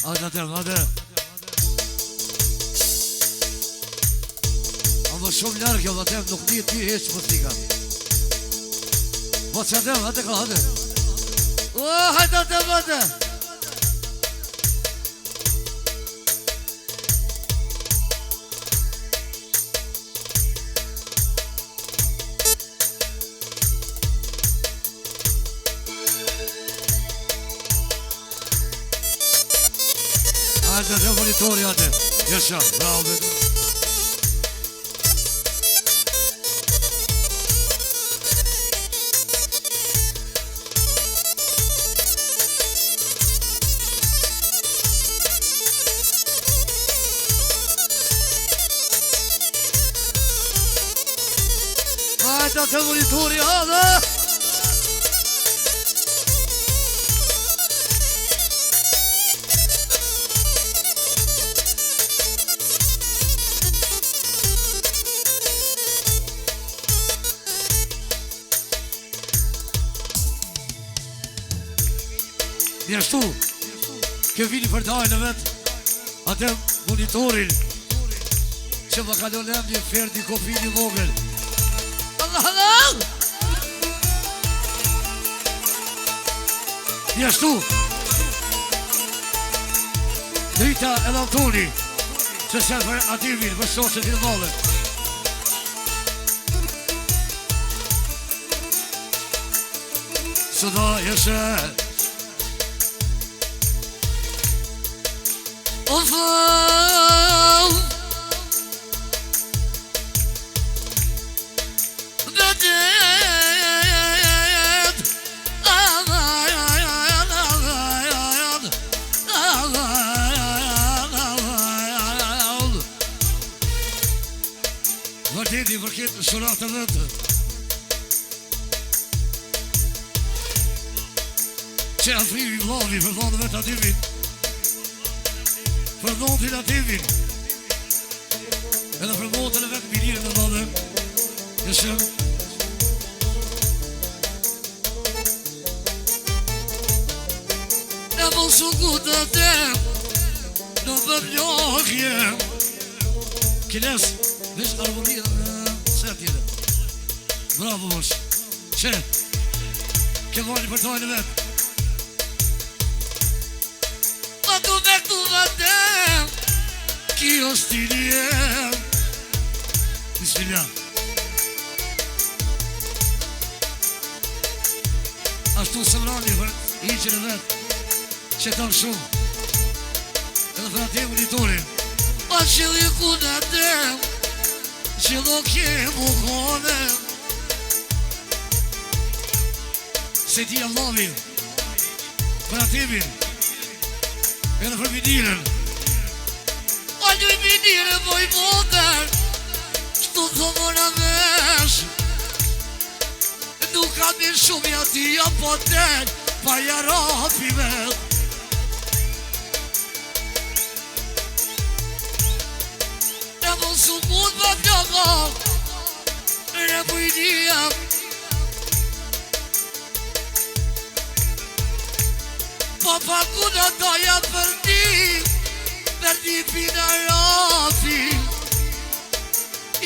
Hajde. Ama shumë largë jo vatem, nuk di ti heq muzika. Po që adem, hajde ka, hajde. Hajde. Hajde, monitori, hajde. Jesha, bravo, bebe. Hajde, monitori, hajde. Njështu, ke vini për dajnë vetë, atëm monitorin, që më kalolem një ferdi kopini vogël. Allah! Njështu, Rita e Antoni, që se për ativin, për soset i male. Sëda jeshe, Vërteti përket në shuratë vetë që afrimi vlavi për dhënë vetë ativin për dhënë ativin edhe për motën e vetë mirire në dhënë jeshëm e mos u kutë të në vëmjokje kines Vesh harmonia se atire. Bravo mosh. Që? Ke vani për tajnë vetë. A du me këtu vëndem Kjo stilje Bismillah. Ashtu së mrani për iqën e vetë që tanë shumë edhe për atë monitorin. A që li ku në tem që do kemë u kone se ti Allahin për atimin edhe për vinirën a një vinirën voj modern shtu të mëna vesh nuk ka mirë shumë i atia po ten pa jarapi vetë Su mund më pjaka Në bujnia Pa kuna doja për ti pina rafi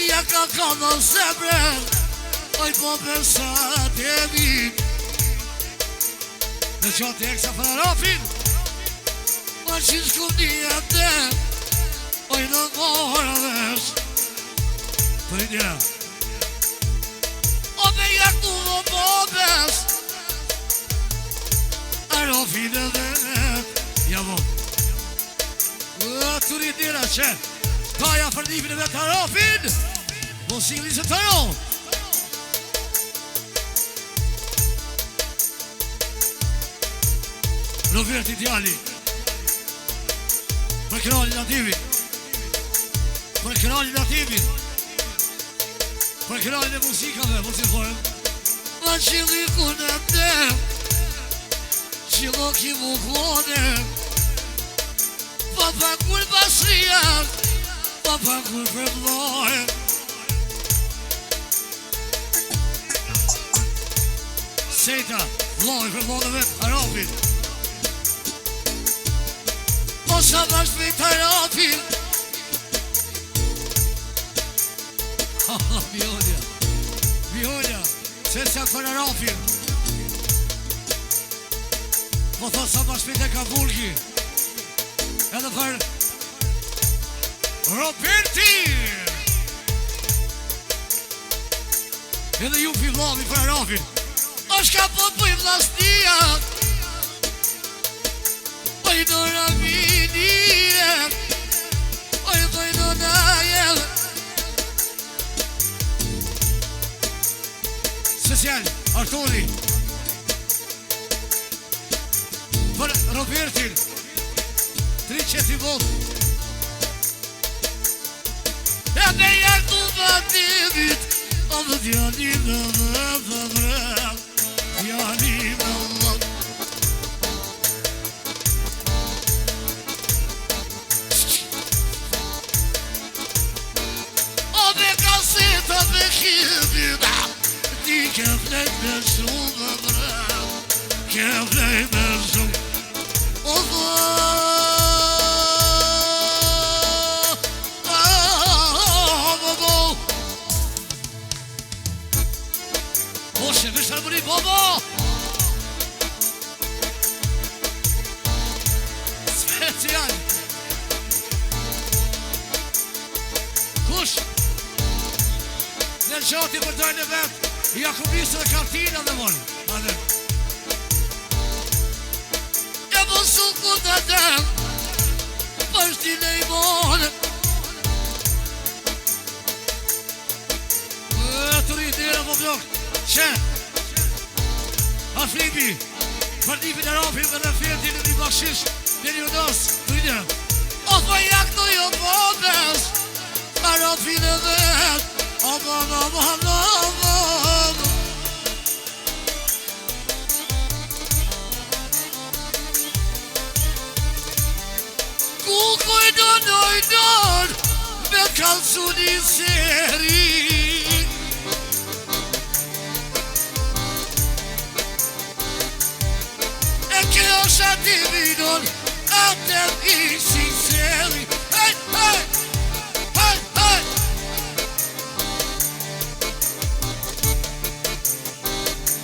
Ja ka në zebre Oj po besat e vit Në qatë e kësa për rafin Ma që shku një te Oj në ngora vesh Për i një O me jak tu më pobes Arofin e vet Ja mo Të rrit njëra që Taja për nipin e vet Arofin Mosili se të ro Roberti Djali Për kralin ativin Për kralin ativin Për kralin e muzikave Po të forëm Ma qili ku në tem Qilo ki mu kone Pa kur pasrian Pa kur për mdojë Sejta Vlojë për mdojë vetë Arafin sa bashkë me të rapin. Violia, se se për rapin. Po thot sa bashkë me të Kabulki. Edhe për Roberti. Edhe ju pivlami për rapin. Është ka po pëj vlasnia. Oj do raminije. Oj do najem. Special, Arturi. Për Robertin. 300 volt. E me jaktu vatimit. O dhe djanim dhe vrem. Djanim dhe vrem. O me kaseta me khidina. Ti ke vlejt me shumë dhe vrem. Ke vlejt me shumë. O Boshe, me sharbëri, bobo! Special! Kush? Në gjati për dojnë e vetë, Jakubisë dhe kartina dhe volë. Adhe. E mësu ku të dem, për shtine i volë. Të rritë njëra po blokë. Që Afribi për një për rapin dhe në fjetin e një bakshish në një nësë të një o për jak të jo përbes ka rapin e vet o ku kujdo nojdon me kalsu një seri Shati vidon, atem I sinceri. Hey, hey, hey, hey.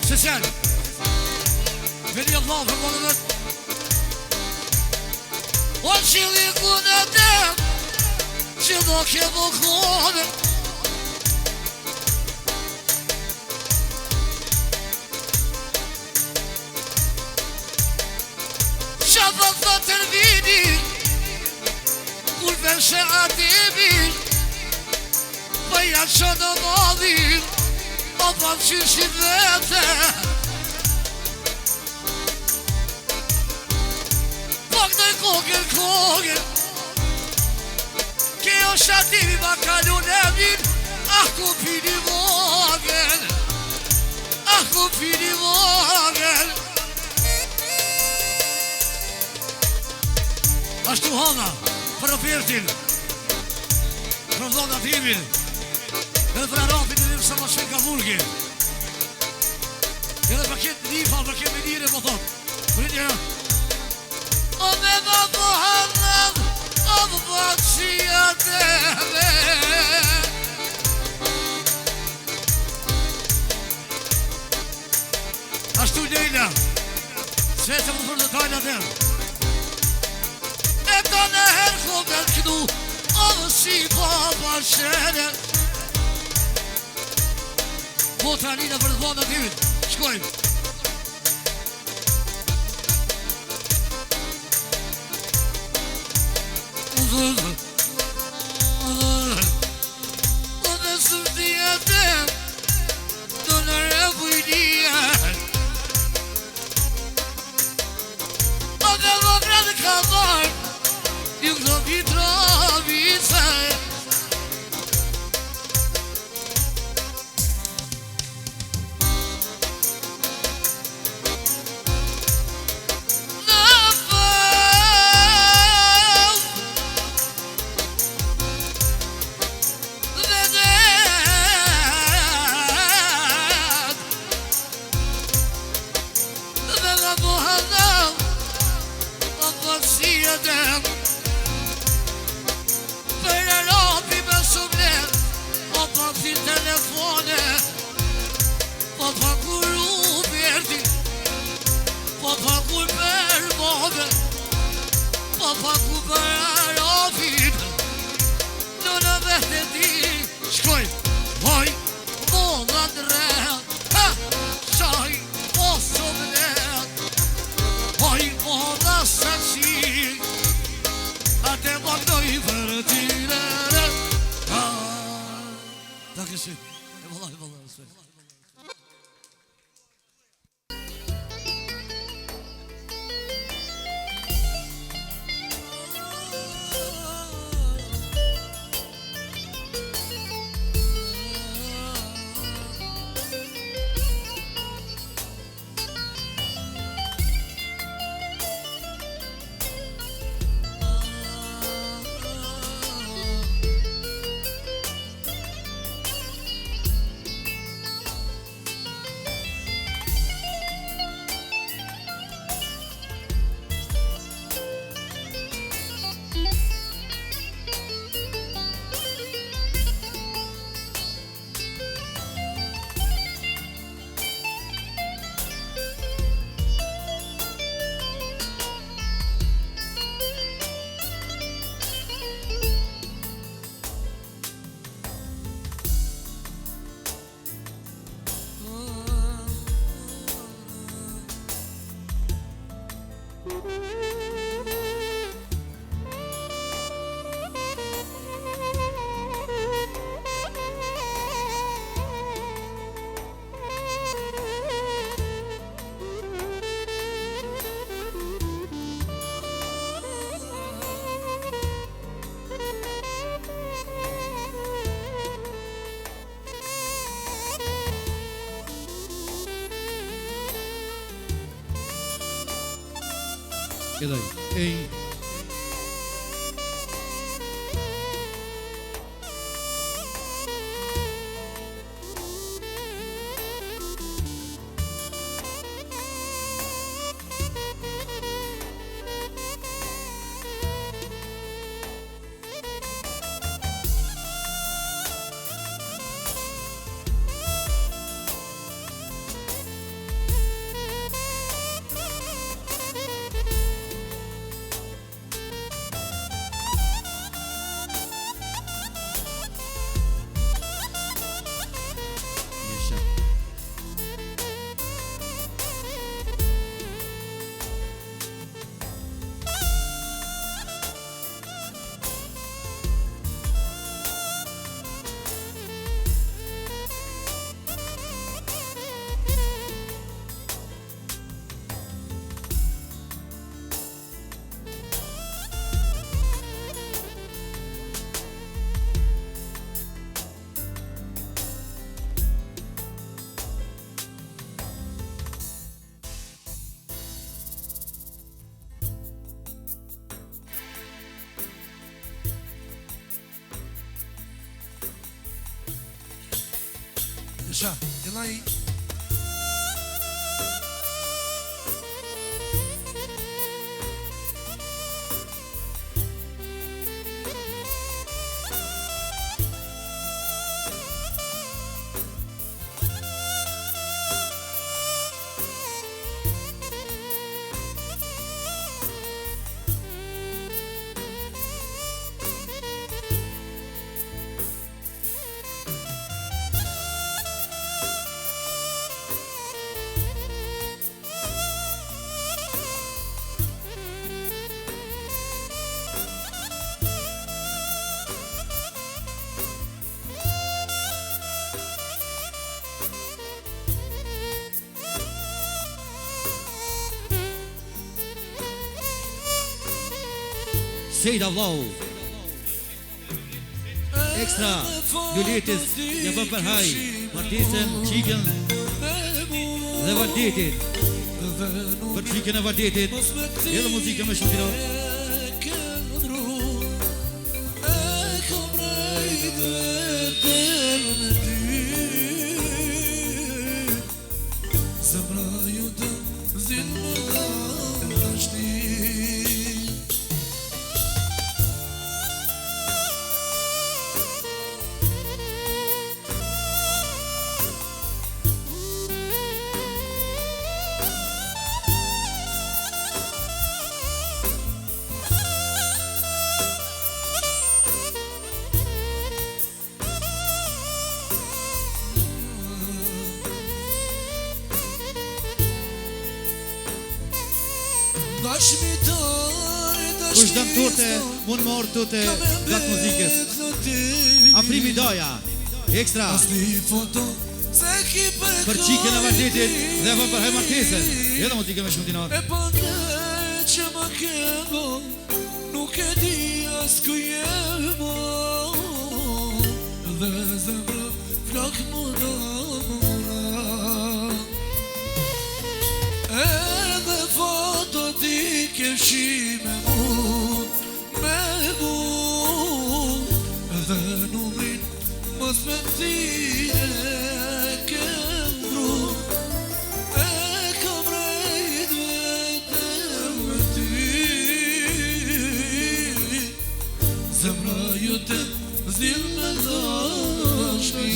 Special. Veli Allah për mëllëmet. O qili ku në dem, që do ke më kone. Shabbat të tërvini Kur përshë atimi Për janë që në madhin O për qyshi vete Pak në kogër Kjo shatimi ma kalun e min Ah ku pini vogën Ah ku pini vogën Ashtu hana, për Robertin, për vlona timin, edhe për Arapin e njëmë sa ma shven Kabulki. Edhe për këtë një falë, për këtë njëre po thot. Për një o me ma Muhammed, o më bëqia teme. Ashtu njëjna, se të më për në tajna teme. E do në herë ku me të kënu, o më si baba shene. Po të anina për të bënë në timit, shkojmë. O me sërtia të, do në rebujnia. O me më bredhe ka marë, Ju këto Mitrovica Në fëm telefone po pakuru berti po pakur për move po pakur për arofit në në vete di shkoj vaj molla dret ha shaj oso dret vaj molla saksi atë bëndoj për tine Danke schön. Vallahi vallahi. Kedai, ei. Deixa, ele aí. Sejda vlau Ekstra Julitis Ja bën përhaj Martisën, Qikën Dhe Valdetit Për Qikën e Valdetit Edhe muzikën me shumë tira Kush dëm turte, mund më orë tute gatë muzikës. Afrimi Daja, ekstra. Për qikën e Vardhetit dhe për Haj Martesën. Jetë muzikë me shumë dinar. E përne që më kemo, nuk e di as ku jemo, dhe zemrë flak më dora. Edhe foto ti ke shime me mu, dhe numrin mos me tine ke mru. Zemra jote zil me dashni,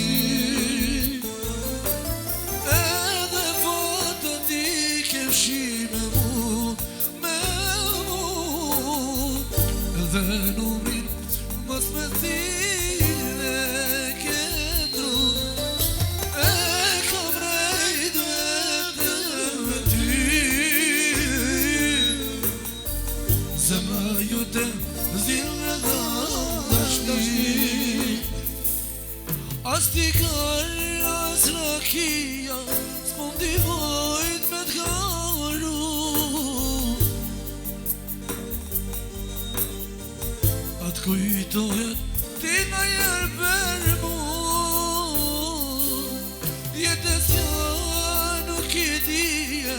edhe foto ti ke shime me mu, edhe numrin mos me thine ke dru. E kam rejt vetëm me ty, zemra jote zil me dashni. As t'i kërë, as rakia, s'pon t'i vojt me t'karu. Atë kujtohet ti na jerë për mu, jetës ja nuk i dije,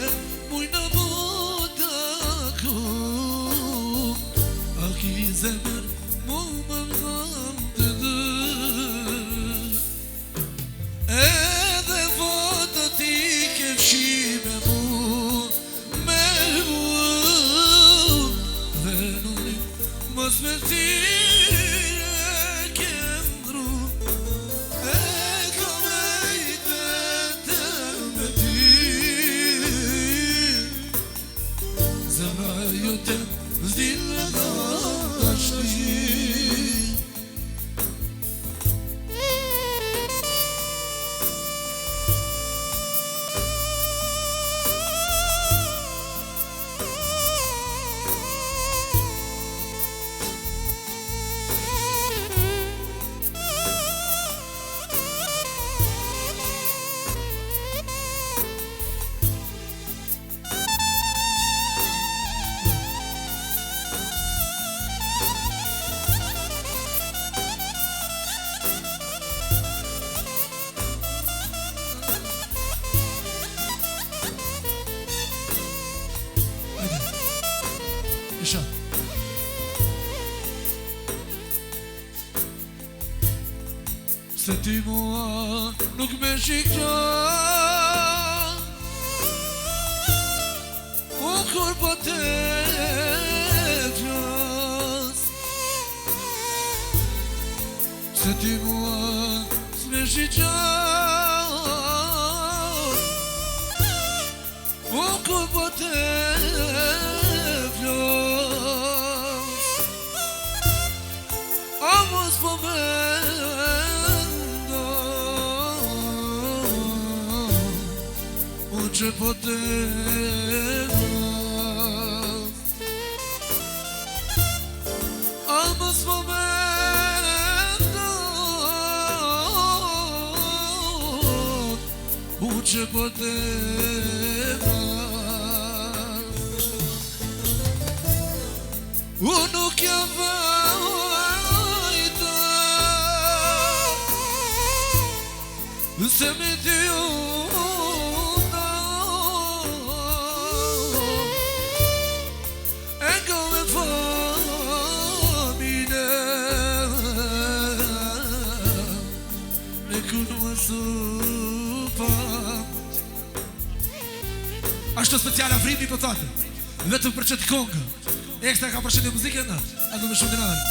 muj në botaku. A ki zemër mu më dham të dë, edhe foto ti ke shime me mu, dhe nurin mos me tine ke ndru. E kam rejt vetëm me ty, zemra jote zil me dashni. Isha se ti mua nuk me shikon, u kur po te flas. Se ti mua s'me shikon, u kur po te Amos po vendo, unë që po te Amos po vendo, unë që po te unë nuk jam se me ty e nga me famine me kënë më supat. Ashtu special Afrimi po thate, vetëm për qëtë kongë. Ekstra ka përshëndet muzikën, ako me shumë dinarë.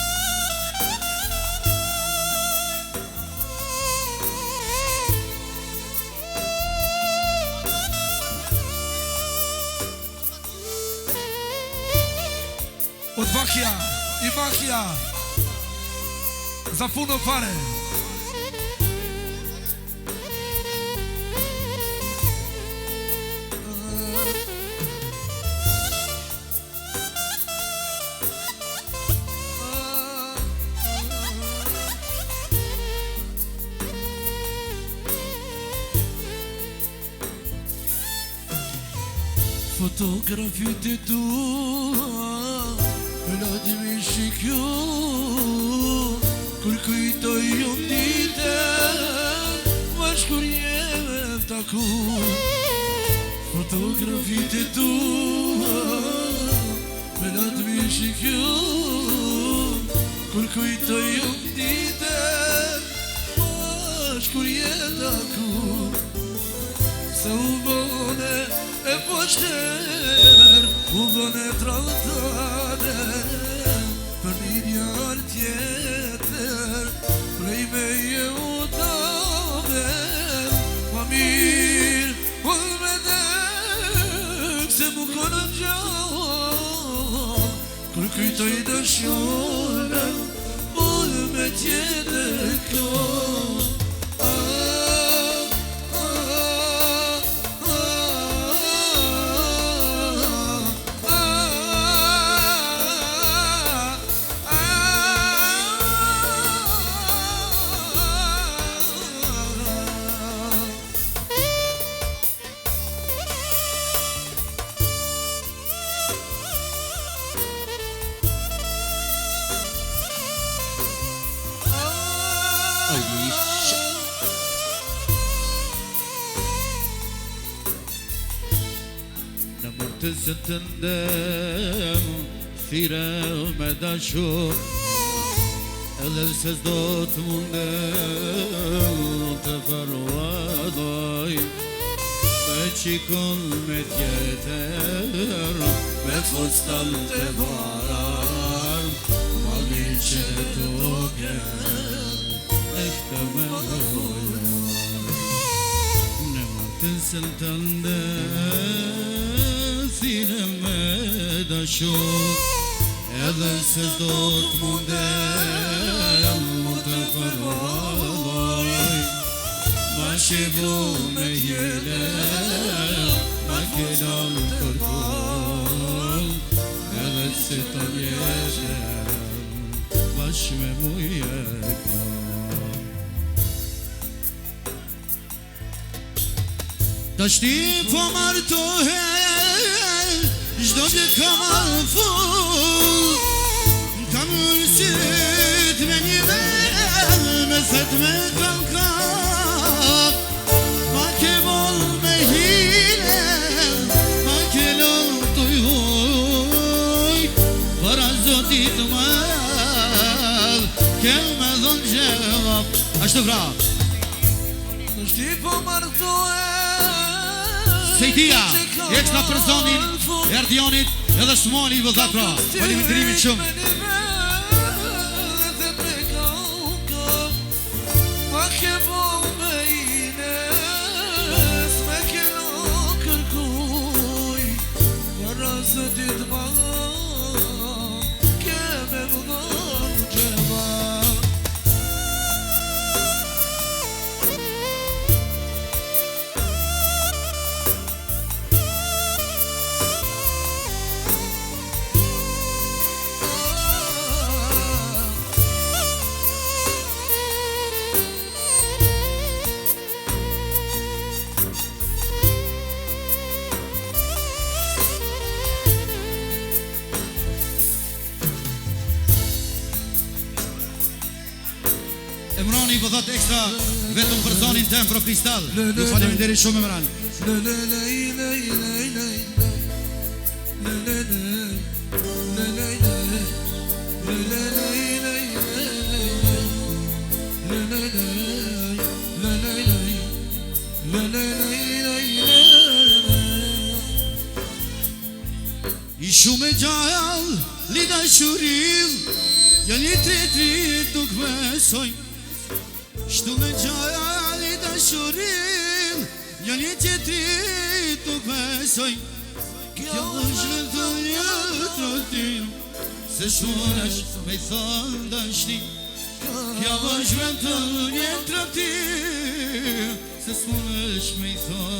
Od Vakja, i Vakja, za puno pare. Fotografitë tua me ladimi shikjo kur kujtoj unë ditën vash kur jeme taku. Fotografitë tua me ladimi shikjo kur kujtoj unë ditën vash kur jeme taku. Se u bone e poshter, u bone trallëtare për një djarë tjetër, prej me je u tave ma mirë, u me dek se mu konë gjallë kur kujtoj dëshjone u me tjetër kohë. Të se të ndem thire me dashur edhe se s'do të mundem të përvadoj me qikon me tjetër me fustal të varar ma mirë që të kem e këtë me dojnë në martën se të ndem thire me dashur edhe se s'do të mundem të përvoj ma shivu me jele ma kelon kërkull edhe se të njeshem bash me muje kom. Ta shti po martohem Zdo që kam alfull Kam mësit me një vel Me set me kam kap Ma ke vol me hile Ma ke lon të joj Për a zotit mal Kel me dhon gjevap Ashtë vra Shti po martohem Sejtia, jekës në personin Erdionit edhe Smoli vëzatra Faleminderimit shumë. Ma ke vol me ines Me ke lo kërkuj Para se dit ma Ke me vëllon gjema. Emroni po thot ekstra vetëm për zonin tem pro Kristal. Ju faleminderit shumë Emran. I shumë e gjall, li dashuril, janë një trit nuk besoj. Shtu me gjall, li dashuril, janë një trit nuk besoj. Kjo është vetëm një trotin, se shunesh me i thonë dashni. Kjo është vetëm një trotin, se shunesh me i thonë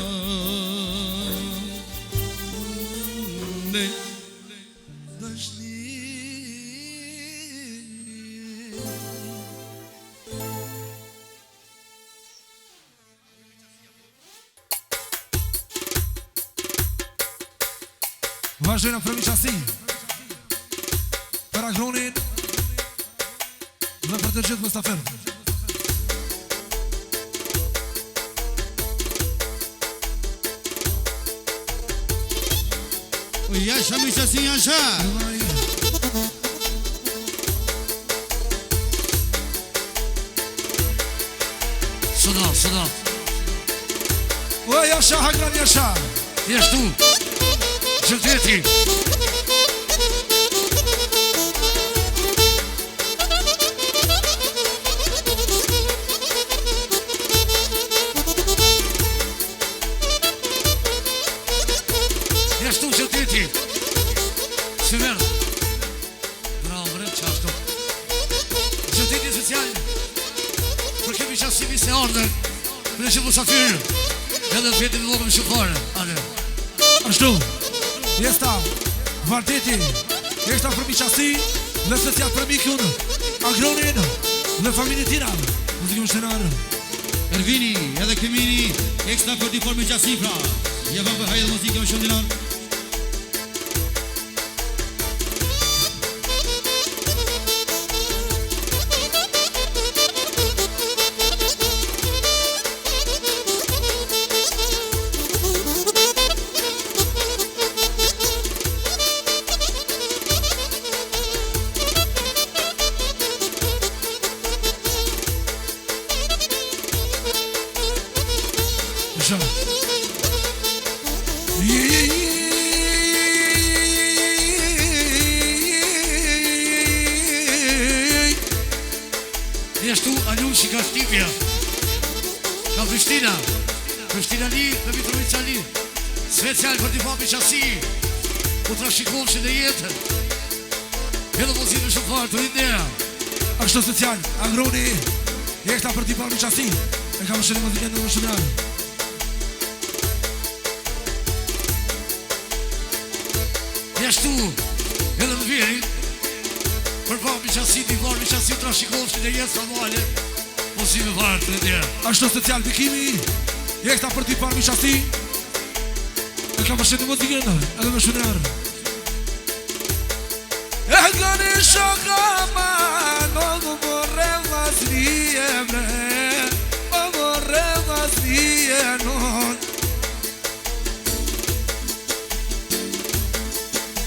dashni. Vazhdojnë për miqasi për Agronin dhe për të gjithë Mustafer. O jasha miqasi jasha. Sëda O jasha Hagran jasha. Jesh tu Qëtëti Jesh tu qëtëti Si verë Bravo bre qashtu Qëtëti social Për kemi qasimi se ardhen Në që musafirë Edhe të vjetin në logëm shukare Ale Ashtu Jesta Vardeti Jesta për miqasi dhe special për mikun Agronin dhe familje tira Muzikë më shtenarë Ervini edhe Kemini ekstra për t'i formi qasi pra. Ja vëm për hajë dhe muzikë më shumë dinar. Jeshtu Alushi ka Shtipja Ka Prishtina Prishtina Li dhe Mitrovica Li Special për t'i papi qasi U të rashikofshin dhe jetën Edhe muzikë në shumë farë të rindera Ashtu special Agroni Jeshta për t'i papi qasi E ka më shënë muzikën dhe më shumë rarë Jeshtu edhe në veri Për papi qasi t'i parë qasi U të rashikofshin dhe jetë famale Muzikë në farë të rindera Ashtu special Bikimi Jeshta për t'i papi qasi E ka më shënë muzikën edhe më shumë rarë E gani shokama Nogu borre vasrije bre O borre vasrije non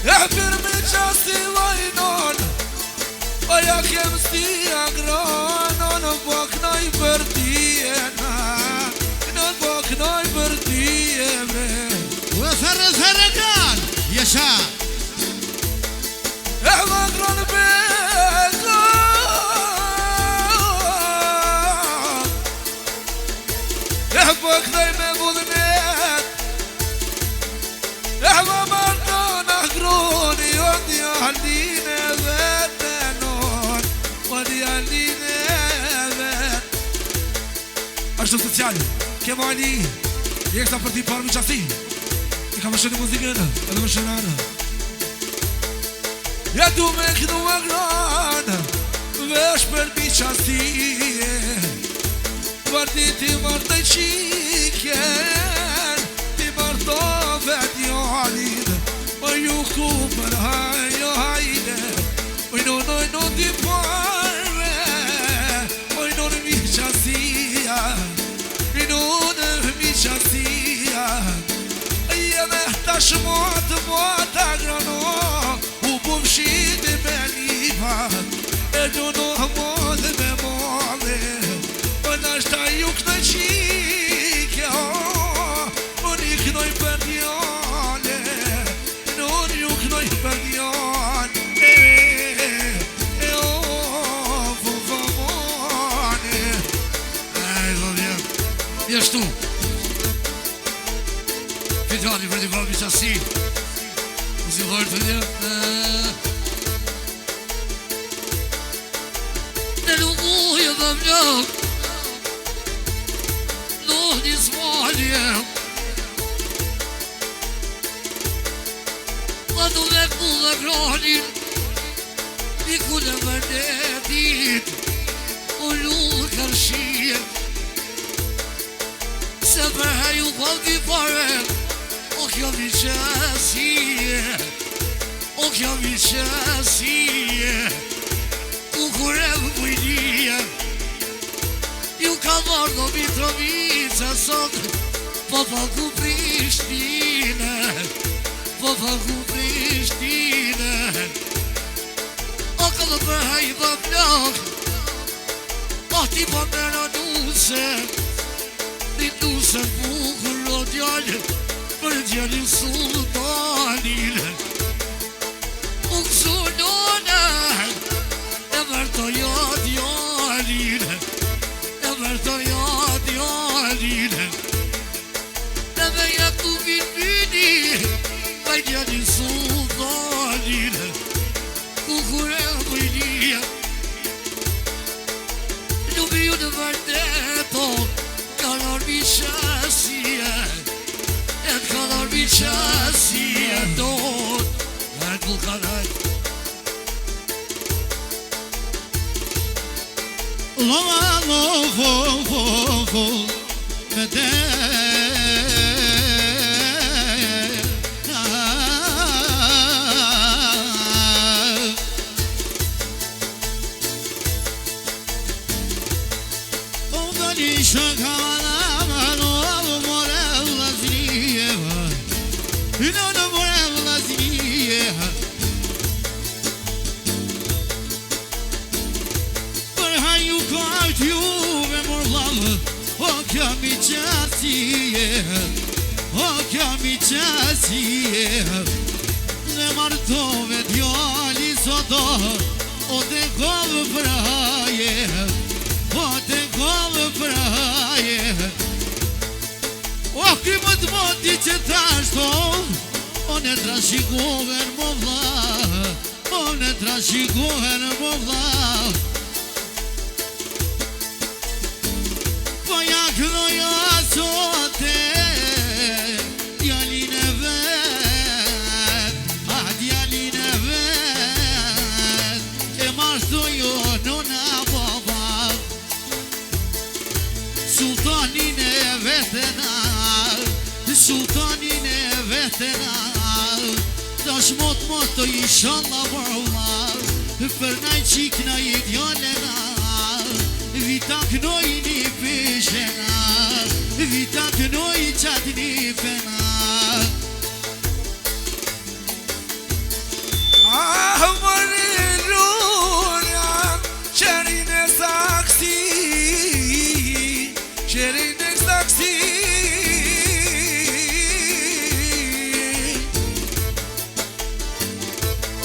E për me qasi vajnon O ja kem sti agron O në boknoj për tije na Në boknoj për tije bre U e thërë kan Jesha E më gron beko E boknoj me vullnet E më marton agroni O djalline vetenon O djalline vet Ashtu social Kemo Ali Jekta për ti parë më qasi E ka më shënë muzikën edhe më shënarë Ja du me kënu agron Vesh për mi qasi Vërdi ti mërtë i qiken Ti mërto vet jalin O ju ku për hajo hajde O i non ti parve O i non mi qasia I non mi qasia Jeme tash mot agrono U bumshiti me lipat E du në mod me mole O nashta ju kënë qike Unë i kënoj për djale Unë ju kënoj për djale E o vëvëmone Ej, do vjen Jeshtu Fitani për t'i papi qasi Si farë të një Në lunguje dhe mjak Noh një smalje Ma du me ku dhe granin I ku në vërdetit U lullë kërshie Se për heju këll t'i pare O O kjo viqesie, o kjo viqesie, kukure më bujnie, ju ka marrë do Mitrovica sot, po pagu Prishtine, po pagu Prishtine. O këtë përhaj më blok, o ti po më në nuse, një nuse bukur o djallë, për djallin sultanin. U kësu nona, e mërtoja djallin, e mërtoja djallin. E me jetu vini, me djallin sultanin. Kukure mëjnia, ljubi ju në vërteto, ka nërmi qasie, e ka nërmi qasie, don, e të vulkanaj. Lova, lo, me de. O kjo mi qasie, ne martove djali soto, o te kovë praje, o te kovë praje. O kry më të moti që tashto, o ne trashikohen më vla, o ne trashikohen më vla. Po ja këdoja sote, djalin e vet, djalin e vet, e martojo nona baba, sultanin e vetena, sultanin e vetena, tash mot to inshallah baba, për naj qikna i djalena, vita kënoj një pishena, vita kënoj qatë një pena. Ah, mëri luna, qerin e saksi, qerin e saksi.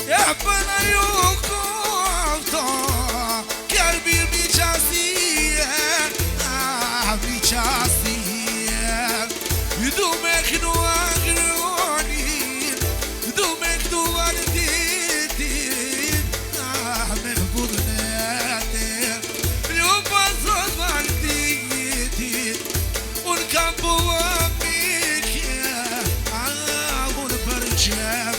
E pëna ju kofto, kërbi mi qasije, mi qasije. Du me kënu agronin, du me kënu valditin, me budnetin, ju pasot valditin, unë kam bua mikje, unë përqem,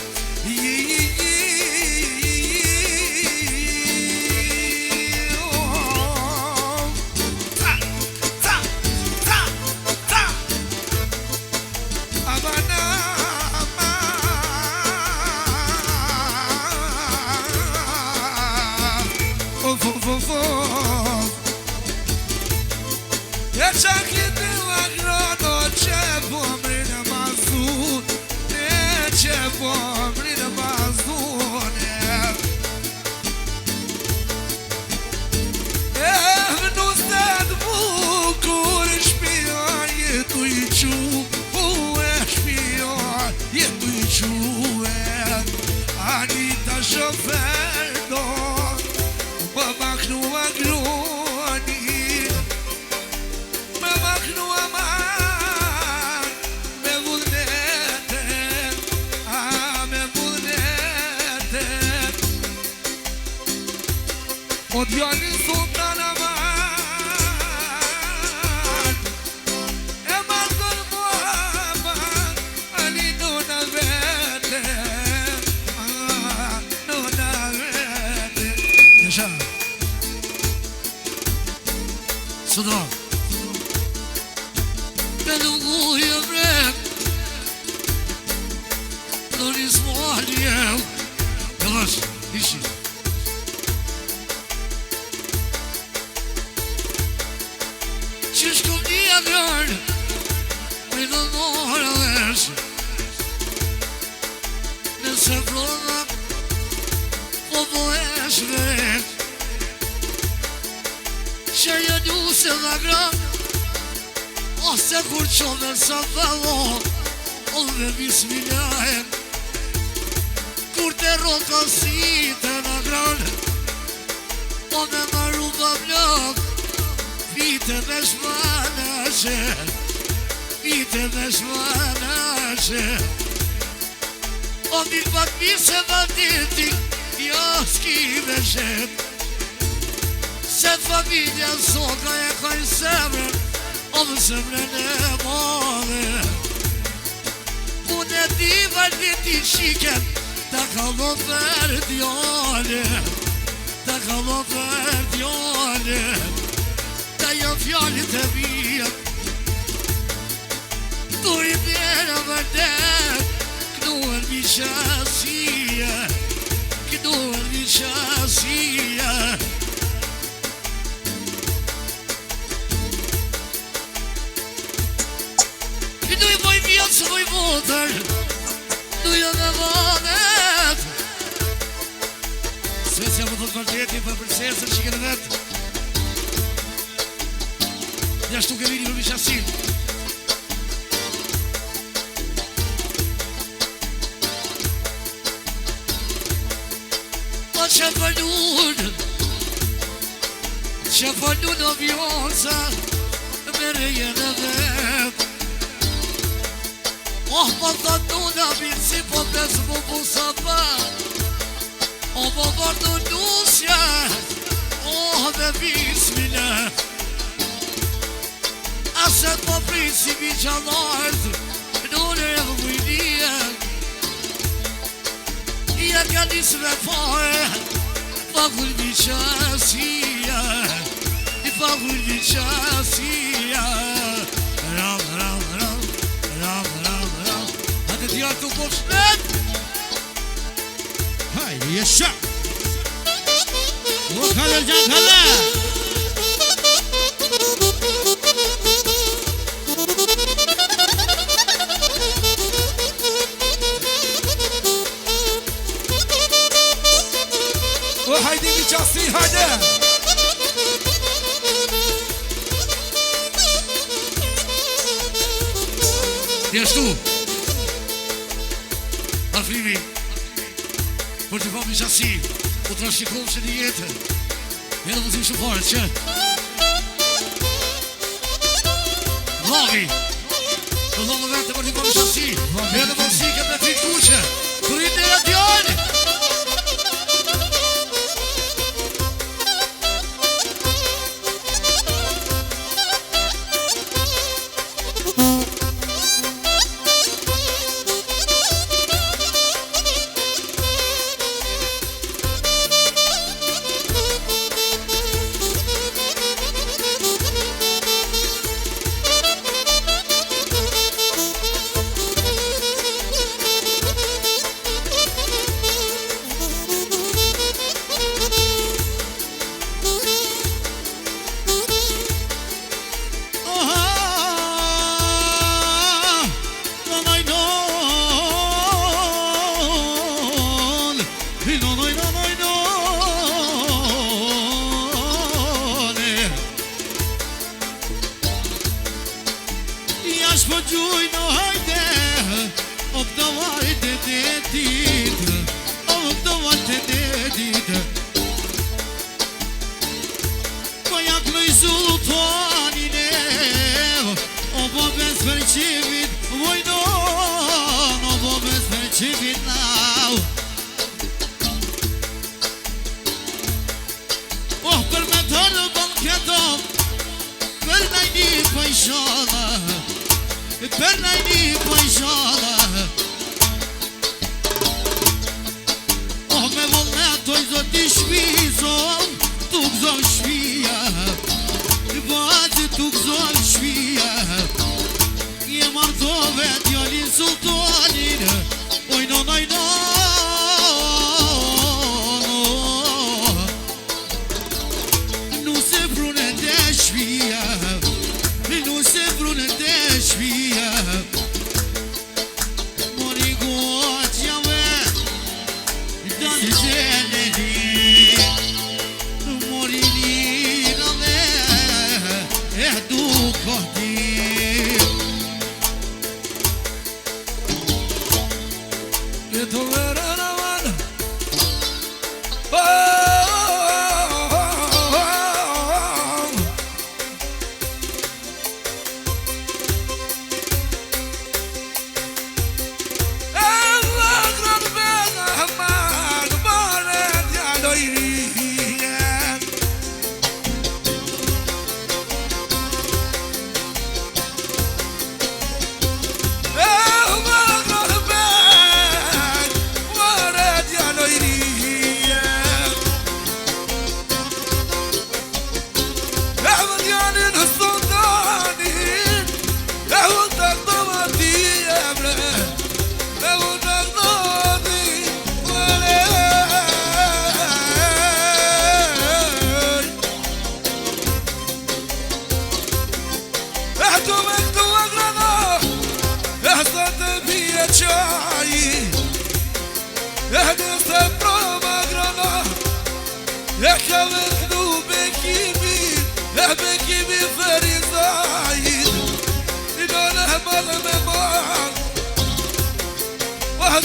e qakit në agrono që po mrinë mazun, që po mrinë mazun. E vnuset bukur shpion jetu i qu, e shpion jetu i qu. Anita shofer do, më maknu agroni, me maknu aman, me vullneten, me vullneten. O djallin sultan aman, e martën muaman, ani nuna veten, nuna veten. Nesha Sëdo, me nuk ujë vrem, djaljem Gëllash, ishi Qysh kom një agrarë Me do morë vesh Nëse prodha Po esh vesh Që jënju se dhe granë Ose kur qove sa fellon O dhe bismillahen Kur të roka si të në granë O me maru pa blok Vite me shmanashe Vite me shmanashe O mi pak mi se vanditi Jo s'ki me shet Se familja soka e kaj semrën O më semrën e madhe Unë e di valditi shiken Ta ka më për djale Ta ka më për djale Ta jo fjallit e mija Tu i mjera vërdet Kënuën mi qasia Kënuën mi qasia Kënu i boj vjetë së boj votër Duja me vanet Svecja më thot vërteti për përsesën që kënë vetë Jashtu ke vini për mi qasin O që përnun Që përnun o vjonsa Me rejën e vetë Oh, po të nuna mirë si po besë mu busa pa O po bërdu nusja Oh, me bismile Ase po prisi mi gjallardë Nune e vëmujnije Ija ka nisë me fare Pagull mi qasia I pagull mi qasia Ram, ram, ram Ram, ram, ram Hajde t'ja të poshtet Hajde, jesha O kalër gjanë kalër O hajde mi qasi, hajde Jashtu Afrimi Për të fami qasi U të rashikon që një jetë Një në muzim shumë farët që Vlavi Të dhonë vete për të fami qasi Një në muzike me fit kuqe Kërin në radioni Sultanin, oj no,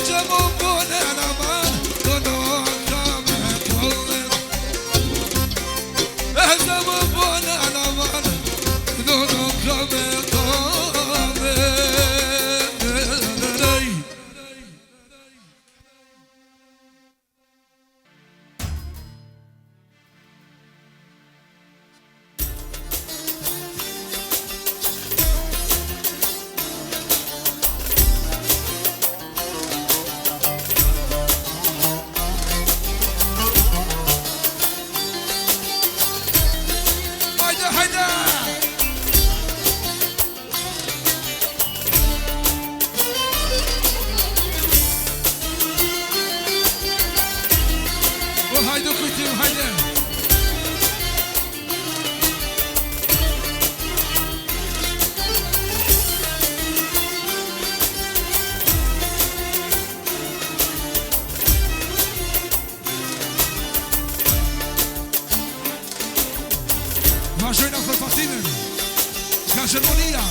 që më bone në man Do nuk ka me kollë që më bone në man Do nuk ka me kollë Hajde kujtim, hajde Vazhdojna për pasimin Ka Gjermania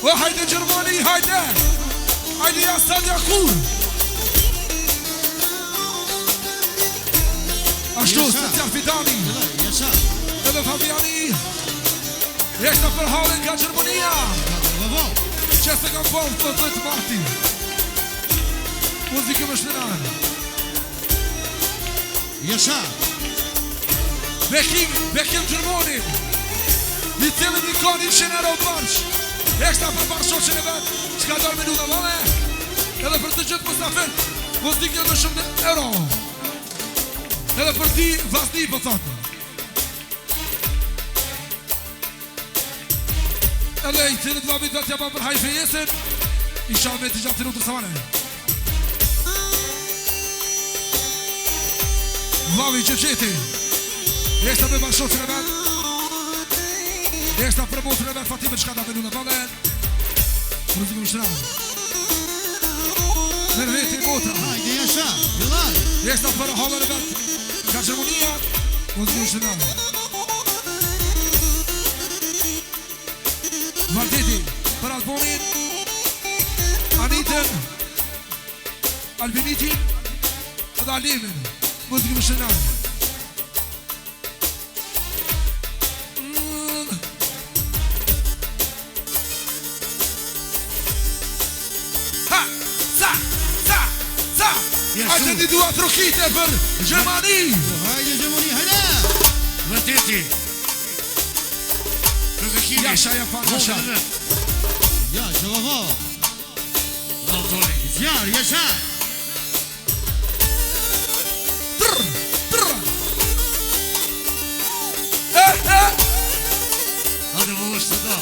O hajde Gjermani, hajde Hajde Jasal Jakur Ashtu, special Fidani Edhe Fabiani Jeshta për halin ka Gjermania Qeste kam po të dhejtë Marti Muzikë më shtëran Jasha Bekim Gjermani Një cilin një koni qenero bërq Jeshta për bërqoqen e vetë Qka dorë minuta vale Edhe për të gjithë mustafir Muzikë në shumë në euro Edhe për ti vazni për thotë Edhe i cilët vabit dhe t'jaba për hajfe jesin Isha me t'i gjatë të nutër savane Vavi Gjëgjeti Jeshta me bashkocën e vetë Jeshta për motën e vetë Fatime qka da me nuna vale Rëzikë më shtëra Nërveti motra Hajde Jasha, jëllaj Jeshta për halën e vetë Ka Gjermania, muzikë më shtëra Varditi, për Albonin Anitën Albinitin Edhe Alimin Muzikë më shtëra Ha, sa Ate një dua trokite për Gjermani Hajde Gjermani, hajde Vërteti Jasha ja pa Jasha Jasha vavo Valdoni Zjarë, Jasha Hajde vëllë së da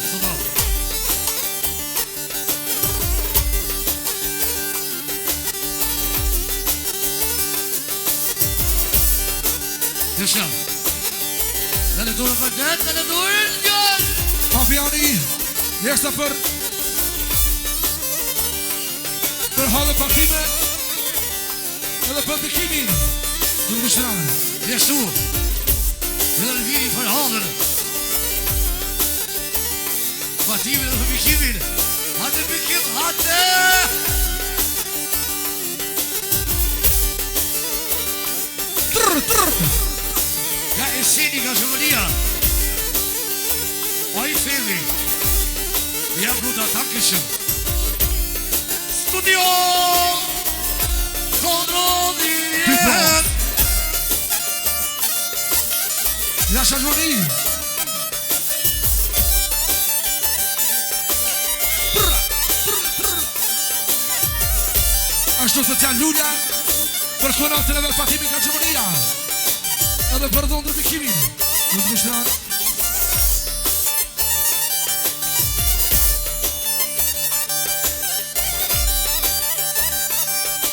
Jasha Në dorën për detë, në dorën njën Fabiani Jeshta për halë partime Edhe për bikimin Nuk më shranë Jeshtu Në vini për halën Fatime dhe për bikimin Hate bikim, hate Ka e seni ka Gjermania O i filmi Ja bruta tankëshëm Studio Kontrolien Jasha Gjermani Ashtu social Lula Për konatën e vetë Fatimi ka Gjermania Edhe për dhondër bikimin Nuk më shranë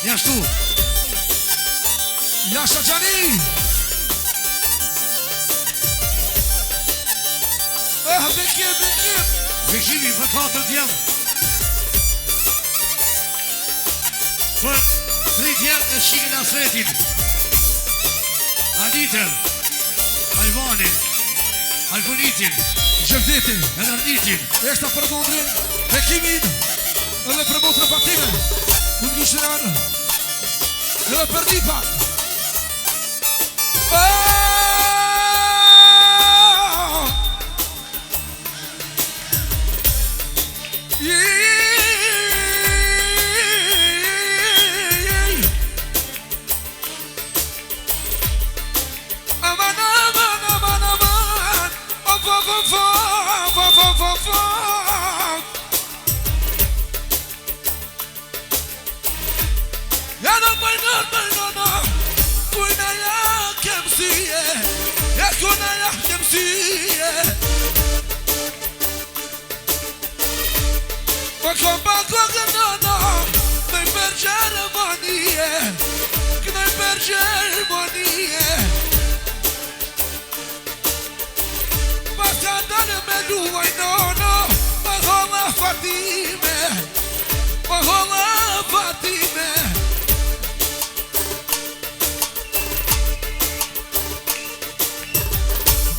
Jashtu Jasha Gjani Bekim Bekimi për 4 djemë Për 3 djemë e shikën Asretin Anitën Albanin Albonitin Gjëvdetin Elarnitin Eshta për dhondrin Bekimin Edhe për motrën Fatime, më të gjishtë në anë. Edhe për Nipa.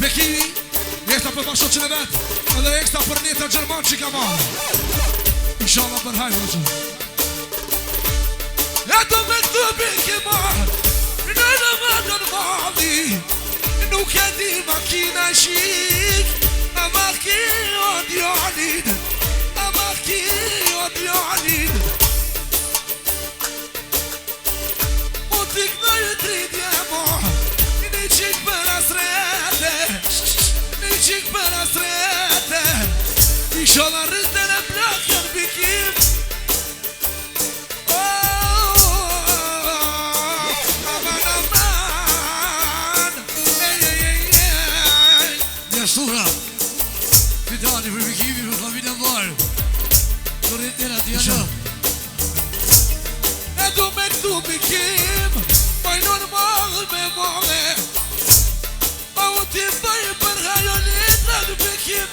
Bekimi, jeshta për bashkot që në vetë, edhe eksta për njëta Gjerman që ka marë. Inshallah për hajmë në që. E do me këtë beke marë, në më të në mali, nuk e di makina shik, a maki o djalin, a maki o djalin. Mu t'i kënojë tridje marë, një qik për asrete, një qik për asrete, inshallah rrëte në plakën bikim. Sura Fidani për Bikimi për familjen varë Të rritë në aty anë E du me këtu Bikim Majnon malë me male Ma u t'i bëjë për hajonit në Bikim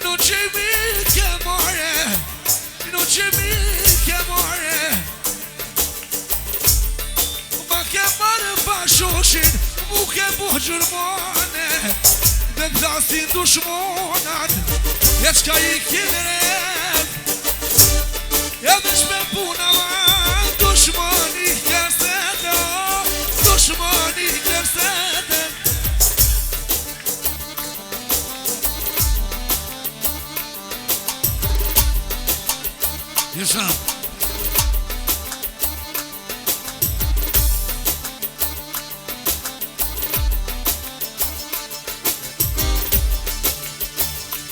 Në qemi ke mare Në qemi ke mare Ma ke marë bashoshin Mu ke bo gjërmane Dhe t'asin dushmonat E qka i kiret E dhe shme puna van Dushmoni kërsete Dushmoni kërsete Jesha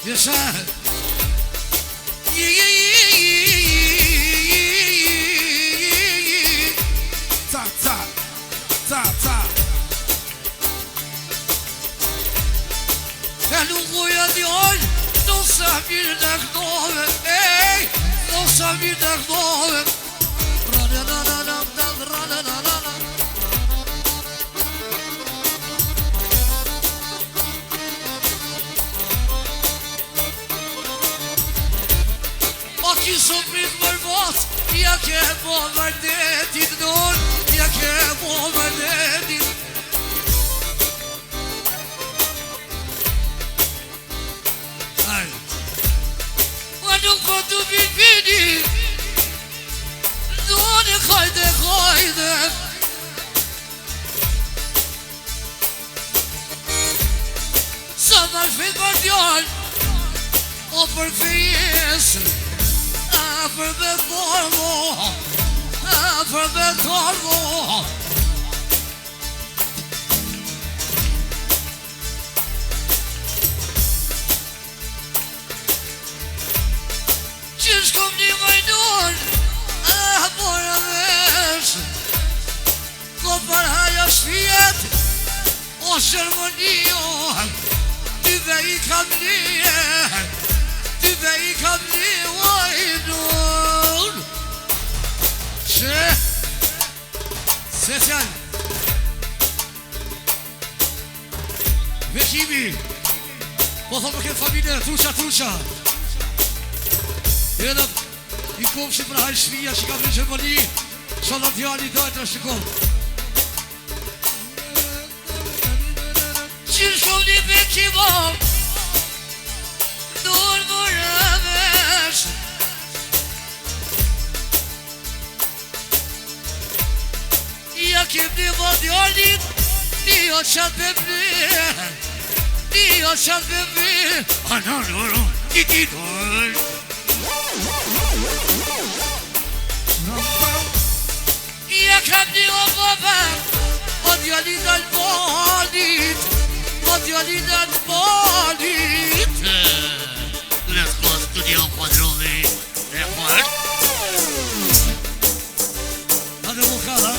Jesha Ta ta Ta ta E lunguja djallë Do sa mirë në kënove Ej Do sa mirë në kënove Ki sot mitë mërmos Ja ke po vërdetit non Ja ke po vërdetit Aj Ma nuk po të vini Do në kajde Sa mërfit më djallë O për fejesë Për me tormo Për me tormo Që shkom një majnur Por e vesh Ko për haja shvijet O shërmonio Tyve i kam një Tyve i kam një Vajnur Që Special Bekimi Po thonë për këtë familje Truqa Edhe I komshi për hajnë shvija Që ka për Gjermani Shonë djali dojtë në shikon Që shkom një Bekimon Dur më rëvesh kim një modiolit, një o qatë bebri, një o qatë bebri, anaroro, një dojnë. Ja kam një o baba, modiolit al bolit, modiolit al bolit. Let's go studio quadroni, e fort. Hadi bakalım.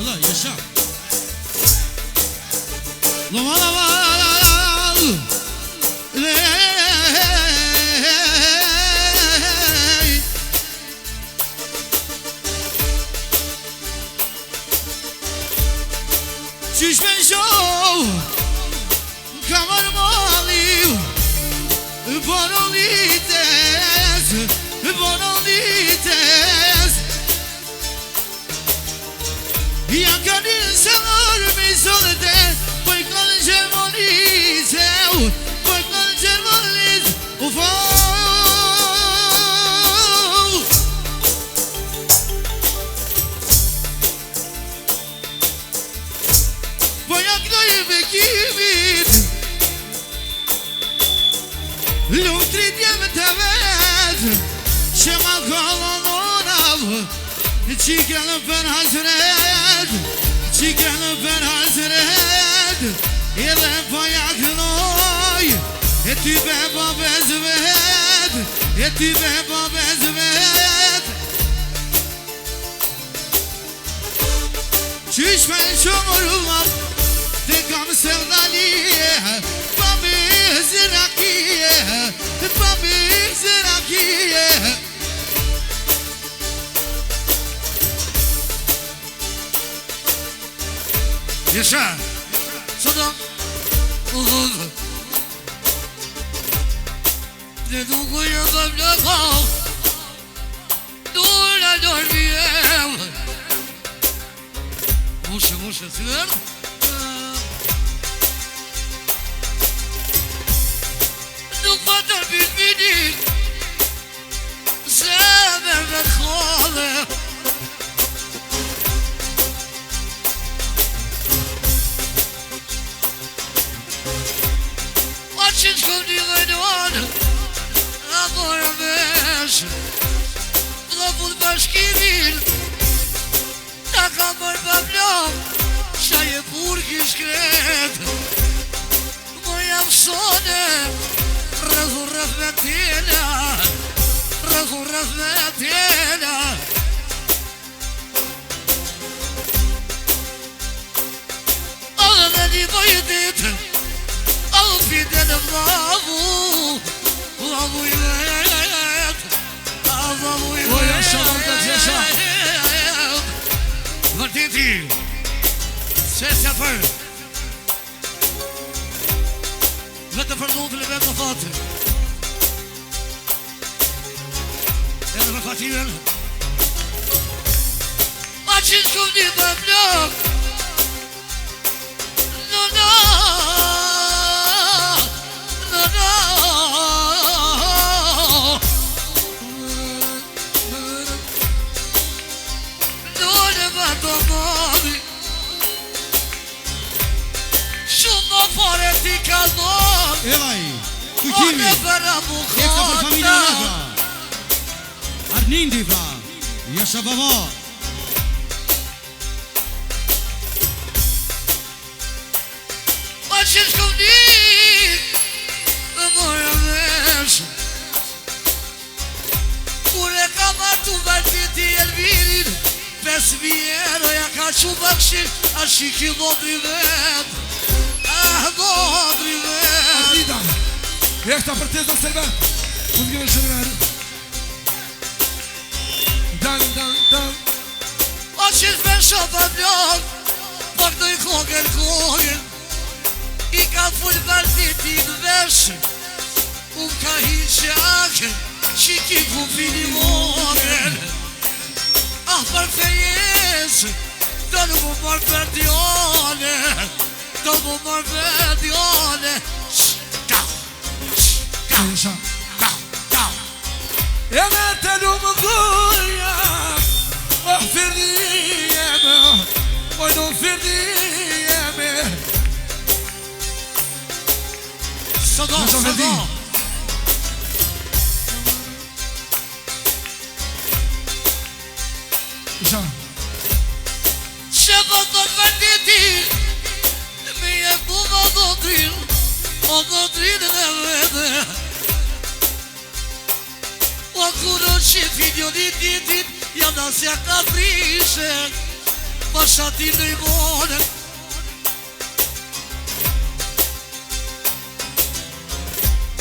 Ulan yaşa. Lama. Çişmen show. Kamar mali. Bonolites Ja kan se ormi solete Poi con germoniteu Poi con germoniteu Poi aknoj me kimit Lutrit jem të vetë Që ma kolononav Qike në për hasret Qike në për hasret Edhe po jaknoj E ty be po bez vet E ty be po bez vet Qysh me shumëruam Dhe kam sevdalije Zirakie Yaşa Sada Uzun Ne długuję wam na kał Dura dormiłem Muszę synem Dukmadan bilmedik Sever ve kale Açın kovdi gaydan Amor beş Labul başki bil Takamor bablam Şayı burgi şkret Mojam sonem Resurrectela Ağledi boyudit Ağfiden Allahu Allahu ilet Allahu ilet O yaşa Mehmet yaşa Varditi Ses yapar Vete pardon till vete fater Edhe me fatiren A që shkum një dhe blok No Dole me të modi Shumë më fare ti ka mod Evaj, kujtimi Ekta për familja Nagra Arnindi pra Jasha baba A që shkom një Me mora vesh Kur e ka martu vajtiti Elvirin 5.000 euro ja ka që bakshin A shiki modri vet Modri vet Arnida Ekta për te do servet Muzike me shërver Dan A që shme shopa blok Pak do i kogën I ka full vajtiti në vesh Unë ka hinë qakën Shiki pupini mogën Ah, për fejes Do në më marrë për djone Do më marrë për djone Shkau Yaşa Jeme të lumë kuja firdi jeme Oj në firdi jeme Sada, sada Isha Shëva të venditi Me e buva dhotrin O dhotrin e vede O kuro që video një ditit Jada se ka prishe Pa shatin në i mone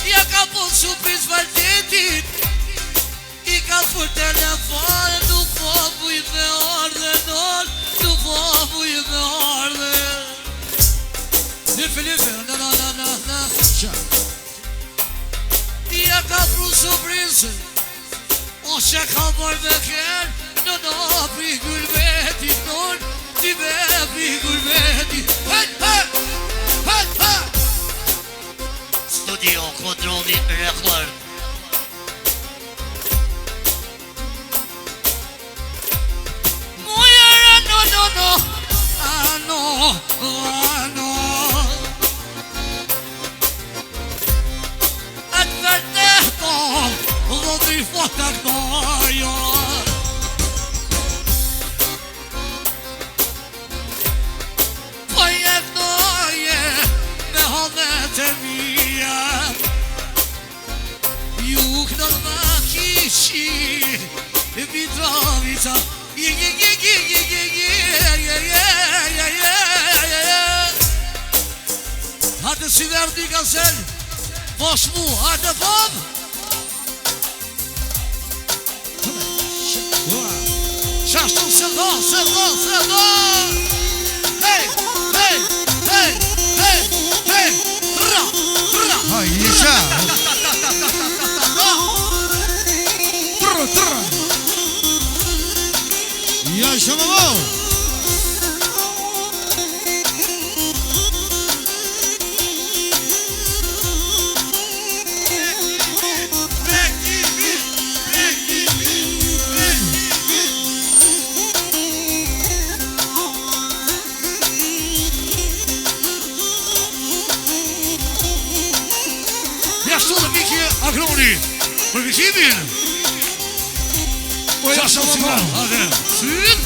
Ja ka po surpriz valdetit I ka për telefon Nuk po buj me ardhe nol Nuk po buj me ardhe Një Filipe Na Ja ka pru surpriz O që ka bërë me kërë Në pri gulbetit nol Ti me pri gulbetit Studio kontroli rekord Fotak nojo Po jevnoje Me homet e mija Juk në makishi Mitrovica Hajde si verdi gazel Posh mu, hajde bom Shashtu se do Hey Ra Haj, isha Trra Ja shumë Agroni, përgjimin Po ja shumë Hajde, syrin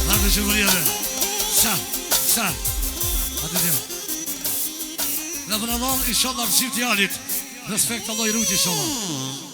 Hajde që mërjeve Sa Hajde që Në për Allah, inshallah rësim t'janit Respekt Allah i rujt inshallah